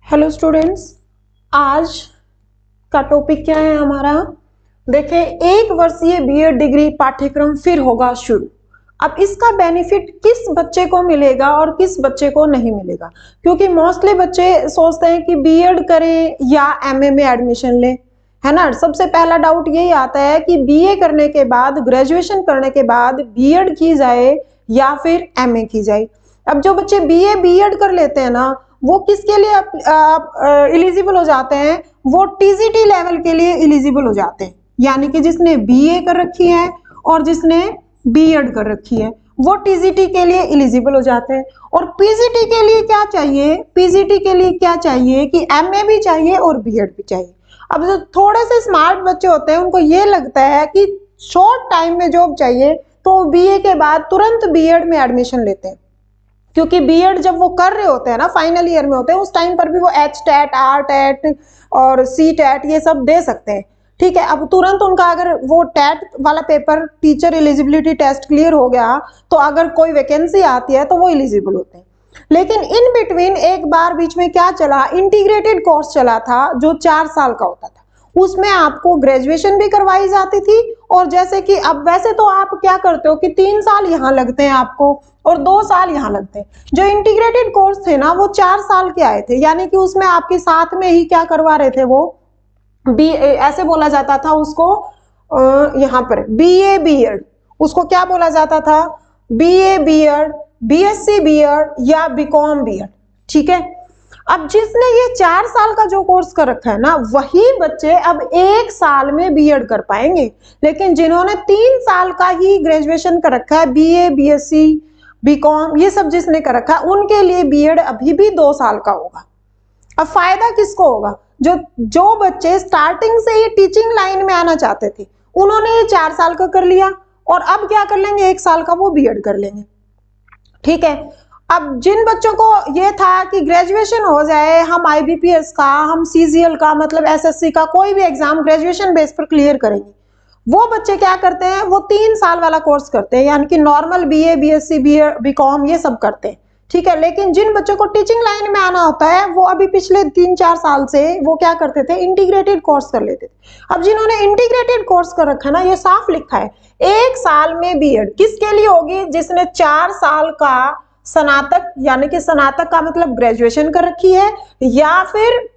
Hello students, आज का topic क्या है हमारा। देखिए, 1 वर्षीय बीएड डिग्री पाठ्यक्रम फिर होगा शुरू। अब इसका बेनिफिट किस बच्चे को मिलेगा और किस बच्चे को नहीं मिलेगा, क्योंकि मोस्टली बच्चे सोचते हैं कि बीएड करें या एमए में एडमिशन लें, है ना। सबसे पहला डाउट यही आता है कि बीए करने के बाद, ग्रेजुएशन करने के बाद बीएड की जाए या फिर एमए की जाए। अब जो बच्चे बीए बीएड कर लेते हैं ना, वो किसके लिए एलिजिबल हो जाते हैं, वो टीजीटी लेवल के लिए एलिजिबल हो जाते हैं। यानी कि जिसने बीए कर रखी है और जिसने बीएड कर रखी है वो टीजीटी के लिए एलिजिबल हो जाते हैं। और पीजीटी के लिए क्या चाहिए, पीजीटी के लिए क्या चाहिए कि एमए भी चाहिए और बीएड भी चाहिए। अब जो थोड़े से स्मार्ट बच्चे होते हैं उनको ये लगता है कि शॉर्ट टाइम में जॉब चाहिए, तो बीए के बाद तुरंत बीएड में एडमिशन लेते हैं, क्योंकि बीएड जब वो कर रहे होते हैं ना, फाइनल ईयर में होते हैं, उस टाइम पर भी वो एचटेट, आरटेट और सीटेट ये सब दे सकते हैं। ठीक है, अब तुरंत उनका अगर वो टेट वाला paper, teacher eligibility test clear हो गया, तो अगर कोई वैकेंसी आती है तो वो एलिजिबल होते हैं। लेकिन इन बिटवीन एक बार बीच में क्या चला, इंटीग्रेटेड कोर्स चला था जो 4 साल का होता था। उसमें आपको ग्रेजुएशन भी करवाई जाती थी, और जैसे कि अब वैसे तो आप क्या करते हो कि 3 साल यहाँ लगते हैं आपको और 2 साल यहाँ लगते हैं। जो इंटीग्रेटेड कोर्स थे ना, वो 4 साल के आए थे, यानी कि उसमें आपके साथ में ही क्या करवा रहे थे, वो ऐसे बोला जाता था उसको, यहाँ पर बीए बीएड, उसको क्या बोला जाता था, बीए बीएड, बीएससी बीएड या बीकॉम बीएड। ठीक है, अब जिसने ये 4 साल का जो कोर्स कर रखा है ना, वही बच्चे अब 1 साल में बीएड कर पाएंगे। लेकिन जिन्होंने 3 साल का ही ग्रेजुएशन कर रखा है, बीए बीएससी बीकॉम ये सब जिसने कर रखा है, उनके लिए बीएड अभी भी 2 साल का होगा। अब फायदा किसको होगा, जो बच्चे स्टार्टिंग से ही टीचिंग लाइन में आना चाहते थे, उन्होंने ये 4 साल का कर लिया और अब क्या कर लेंगे, 1 साल का वो बीएड कर लेंगे। ठीक है, अब जिन बच्चों को ये था कि ग्रेजुएशन हो जाए, हम आईबीपीएस का, हम सीजीएल का, मतलब एसएससी का कोई भी एग्जाम ग्रेजुएशन बेस पर क्लियर करेंगे, वो बच्चे क्या करते हैं, वो 3 साल वाला कोर्स करते हैं, यानी कि नॉर्मल बीए बीएससी बीकॉम ये सब करते हैं। ठीक है, लेकिन जिन बच्चों को टीचिंग लाइन में आना होता है, वो अभी पिछले 3-4 साल से वो क्या करते थे, इंटीग्रेटेड कोर्स कर लेते थे। अब जिन्होंने इंटीग्रेटेड कोर्स कर रखा है ना, ये साफ लिखा है 1 साल में बीएड किसके लिए होगी, जिसने 4 साल का स्नातक, यानी कि स्नातक का मतलब ग्रेजुएशन कर रखी है, या फिर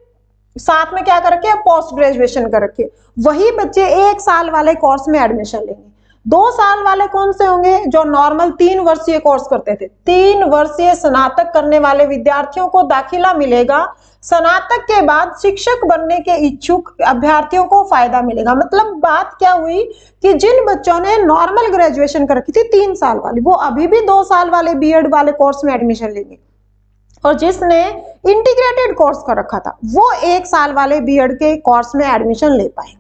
साथ में क्या कर रखे, पोस्ट ग्रेजुएशन कर रखे, वही बच्चे 1 साल वाले कोर्स में एडमिशन लेंगे। 2 साल वाले कौन से होंगे, जो नॉर्मल 3 वर्षीय कोर्स करते थे। 3 वर्षीय स्नातक करने वाले विद्यार्थियों को दाखिला मिलेगा। स्नातक के बाद शिक्षक बनने के इच्छुक अभ्यर्थियों को फायदा मिलेगा। मतलब बात क्या हुई कि जिन बच्चों ने नॉर्मल ग्रेजुएशन कर रखी थी 3 साल वाली, वो अभी भी 2 साल वाले बीएड वाले कोर्स में एडमिशन लेंगे, और जिसने इंटीग्रेटेड कोर्स कर रखा था वो 1 साल वाले बीएड के कोर्स में एडमिशन ले पाएंगे।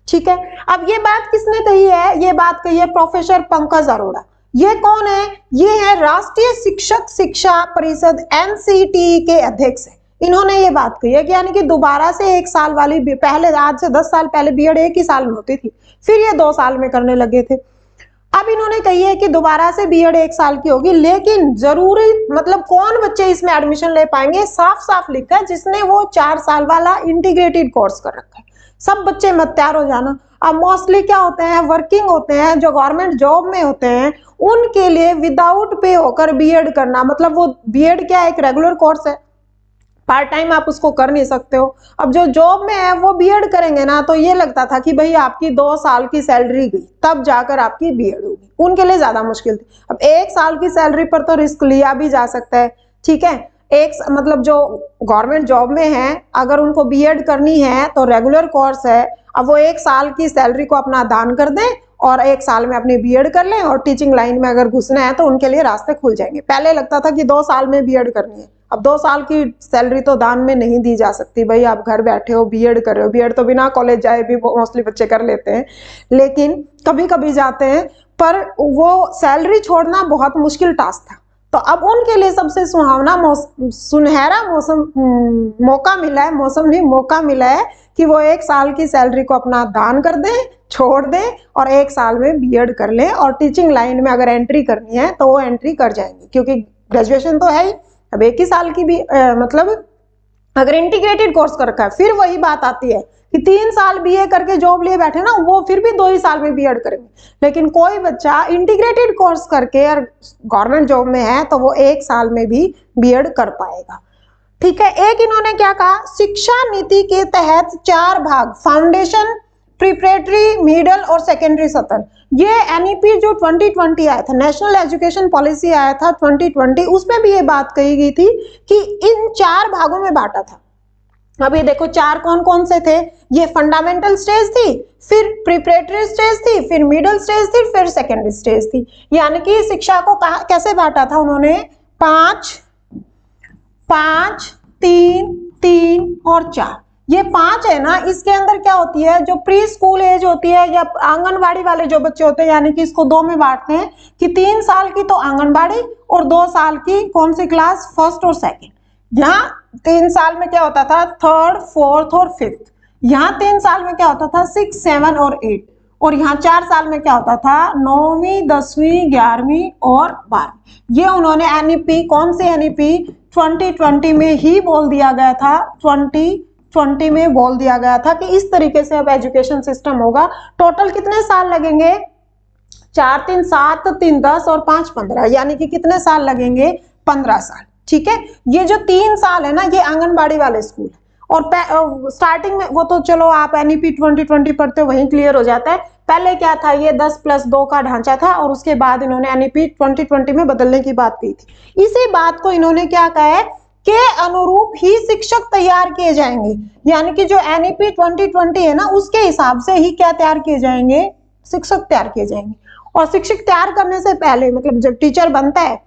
ठीक है, अब ये बात किसने कही है, ये बात कही है प्रोफेसर पंकज अरोड़ा। ये कौन है, ये है राष्ट्रीय शिक्षक शिक्षा परिषद एनसीटी के अध्यक्ष है। इन्होंने ये बात कही है कि यानी कि दोबारा से 1 साल वाली, पहले आज से 10 साल पहले बीएड 1 ही साल में होती थी, फिर ये 2 साल में करने लगे थे। अब इन्होंने कही है कि दोबारा से बीएड 1 साल की होगी, लेकिन जरूरी मतलब कौन बच्चे इसमें एडमिशन ले पाएंगे, साफ साफ लिखा है जिसने वो 4 साल वाला इंटीग्रेटेड कोर्स कर रखा है। सब बच्चे मत तैयार हो जाना। अब मोस्टली क्या होते हैं, वर्किंग होते हैं, जो गवर्नमेंट जॉब में होते हैं, उनके लिए विदाउट पे होकर बीएड करना, मतलब वो बीएड क्या है, एक रेगुलर कोर्स है, पार्ट टाइम आप उसको कर नहीं सकते हो। अब जो जॉब में है वो बीएड करेंगे ना, तो ये लगता था कि भाई आपकी 2 साल की सैलरी गई तब जाकर आपकी बीएड होगी, उनके लिए ज्यादा मुश्किल थी। अब 1 साल की सैलरी पर तो रिस्क लिया भी जा सकता है। ठीक है, मतलब जो गवर्नमेंट जॉब में है, अगर उनको बीएड करनी है तो रेगुलर कोर्स है, अब वो 1 साल की सैलरी को अपना दान कर दें और 1 साल में अपनी बीएड कर लें, और टीचिंग लाइन में अगर घुसना है तो उनके लिए रास्ते खुल जाएंगे। पहले लगता था कि 2 साल में बीएड करनी है, अब 2 साल की सैलरी तो दान में नहीं दी जा सकती, भाई आप घर बैठे हो बीएड कर रहे हो। बीएड तो बिना कॉलेज जाए भी मोस्टली बच्चे कर लेते हैं, लेकिन कभी कभी जाते हैं, पर वो सैलरी छोड़ना बहुत मुश्किल टास्क था। तो अब उनके लिए सबसे सुहावना सुनहरा मौका मिला है, मौसम नहीं मौका मिला है कि वो 1 साल की सैलरी को अपना दान कर दें, छोड़ दें और 1 साल में बीएड कर लें, और टीचिंग लाइन में अगर एंट्री करनी है तो वो एंट्री कर जाएंगे, क्योंकि ग्रेजुएशन तो है ही। अब 1 ही साल की भी मतलब अगर इंटीग्रेटेड कोर्स कर रखा है फिर वही बात आती है कि 3 साल बीए करके जॉब लिए बैठे ना, वो फिर भी 2 ही साल में बीएड करेंगे। लेकिन कोई बच्चा इंटीग्रेटेड कोर्स करके और गवर्नमेंट जॉब में है तो वो 1 साल में भी बीएड कर पाएगा। ठीक है, एक इन्होंने क्या कहा, शिक्षा नीति के तहत 4 भाग, फाउंडेशन, प्रिपरेटरी, मिडिल और सेकेंडरी सत्र। ये एनईपी जो 2020 आया था, नेशनल एजुकेशन पॉलिसी आया था 2020, उसमें भी ये बात कही गई थी कि इन 4 भागों में बांटा था। अब ये देखो 4 कौन कौन से थे, ये फंडामेंटल स्टेज थी, फिर प्रिपरेटरी स्टेज थी, फिर मिडिल स्टेज थी, फिर सेकेंडरी स्टेज थी। यानी कि शिक्षा को कैसे बांटा था उन्होंने, 5, 3, 3 और 4। ये 5 है ना, इसके अंदर क्या होती है, जो प्री स्कूल एज होती है या आंगनबाड़ी वाले जो बच्चे होते हैं, यानी कि इसको 2 में बांटते हैं कि 3 साल की तो आंगनबाड़ी और 2 साल की कौन सी क्लास, फर्स्ट और सेकंड। यहाँ 3 साल में क्या होता था, थर्ड, फोर्थ और फिफ्थ। यहाँ 3 साल में क्या होता था, 6, 7 और 8। और यहाँ 4 साल में क्या होता था, 9वीं, 10वीं, 11वीं और 12वीं। ये उन्होंने एनईपी, कौन सी एनईपी, 2020 में ही बोल दिया गया था, 2020 में बोल दिया गया था कि इस तरीके से अब एजुकेशन सिस्टम होगा। टोटल कितने साल लगेंगे, 4, 3, 7, 3, 10 और 5, 15, यानी कि कितने साल लगेंगे, 15 साल। ठीक है, ये जो 3 साल है ना, ये आंगनबाड़ी वाले स्कूल है। और स्टार्टिंग में वो तो चलो आप एनईपी 2020 पढ़ते हो वहीं क्लियर हो जाता है। पहले क्या था, ये 10+2 का ढांचा था और उसके बाद इन्होंने एनईपी 2020 में बदलने की बात की थी। इसी बात को इन्होंने क्या कहा है, के अनुरूप ही शिक्षक तैयार किए जाएंगे। यानी कि जो एनईपी 2020 है ना, उसके हिसाब से ही क्या तैयार किए जाएंगे, शिक्षक तैयार किए जाएंगे। और शिक्षक तैयार करने से पहले, मतलब जब टीचर बनता है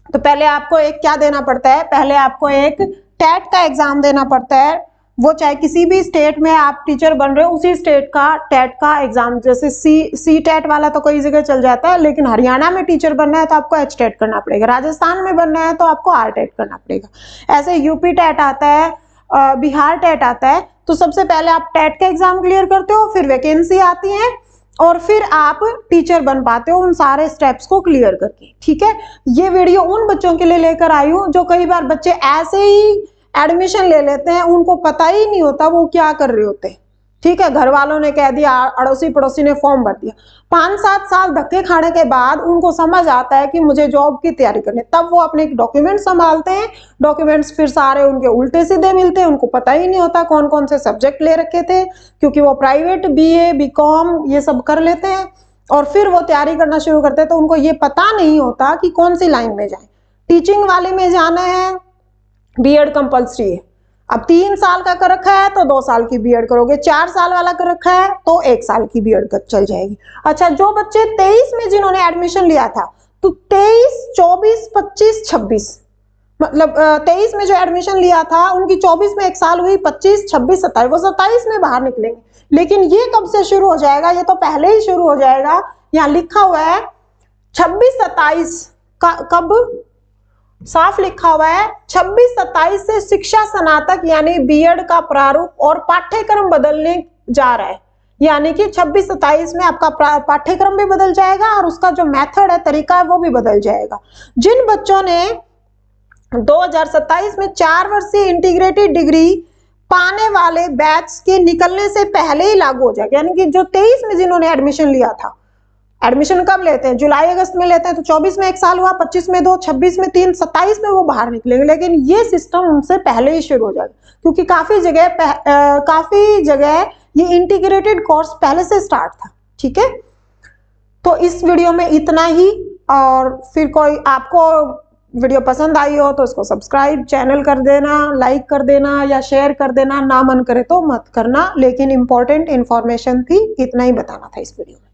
तो पहले आपको एक क्या देना पड़ता है, पहले आपको एक टेट का एग्जाम देना पड़ता है। वो चाहे किसी भी स्टेट में आप टीचर बन रहे हो, उसी स्टेट का टेट का एग्जाम, जैसे सी टेट वाला तो कई जगह चल जाता है, लेकिन हरियाणा में टीचर बनना है तो आपको एच टेट करना पड़ेगा, राजस्थान में बनना है तो आपको आर टेट करना पड़ेगा, ऐसे यूपी टेट आता है, बिहार टेट आता है। तो सबसे पहले आप टेट का एग्जाम क्लियर करते हो, फिर वैकेंसी आती है और फिर आप टीचर बन पाते हो उन सारे स्टेप्स को क्लियर करके। ठीक है, ये वीडियो उन बच्चों के लिए लेकर आई हूँ जो कई बार बच्चे ऐसे ही एडमिशन ले लेते हैं, उनको पता ही नहीं होता वो क्या कर रहे होते हैं। ठीक है, घर वालों ने कह दिया, अड़ोसी पड़ोसी ने फॉर्म भर दिया, 5-7 साल धक्के खाने के बाद उनको समझ आता है कि मुझे जॉब की तैयारी करनी, तब वो अपने डॉक्यूमेंट संभालते हैं। डॉक्यूमेंट्स फिर सारे उनके उल्टे सीधे मिलते हैं, उनको पता ही नहीं होता कौन कौन से सब्जेक्ट ले रखे थे, क्योंकि वो प्राइवेट बीए, बीकॉम ये सब कर लेते हैं और फिर वो तैयारी करना शुरू करते हैं, तो उनको ये पता नहीं होता कि कौन सी लाइन में जाए। टीचिंग वाले में जाना है, बीएड कंपल्सरी है। अब 3 साल का कर रखा है तो 2 साल की बीएड करोगे, 4 साल वाला कर रखा है तो 1 साल की बीएड चल जाएगी। अच्छा, जो बच्चे 23 में जिन्होंने एडमिशन लिया था, तो 23, 24, 25, 26, मतलब 23 में जो एडमिशन लिया था उनकी 24 में 1 साल हुई, 25, 26, 27, वो 27 में बाहर निकलेंगे। लेकिन ये कब से शुरू हो जाएगा, ये तो पहले ही शुरू हो जाएगा। यहाँ लिखा हुआ है 26-27 का, कब साफ लिखा हुआ है, 26-27 से शिक्षा स्नातक यानी बीएड का प्रारूप और पाठ्यक्रम बदलने जा रहा है। यानी कि 26-27 में आपका पाठ्यक्रम भी बदल जाएगा और उसका जो मेथड है, तरीका है, वो भी बदल जाएगा। जिन बच्चों ने 2027 में 4 वर्षीय इंटीग्रेटेड डिग्री पाने वाले बैच के निकलने से पहले ही लागू हो जाएगा। यानी कि जो 23 में जिन्होंने एडमिशन लिया था, एडमिशन कब लेते हैं, जुलाई अगस्त में लेते हैं, तो 24 में 1 साल हुआ, 25 में 2, 26 में 3, 27 में वो बाहर निकलेंगे। लेकिन ये सिस्टम उनसे पहले ही शुरू हो जाएगा, क्योंकि काफी जगह ये इंटीग्रेटेड कोर्स पहले से स्टार्ट था। ठीक है, तो इस वीडियो में इतना ही। और फिर कोई आपको वीडियो पसंद आई हो तो इसको सब्सक्राइब चैनल कर देना, लाइक कर देना या शेयर कर देना, ना मन करे तो मत करना, लेकिन इंपॉर्टेंट इंफॉर्मेशन थी, इतना ही बताना था इस वीडियो में।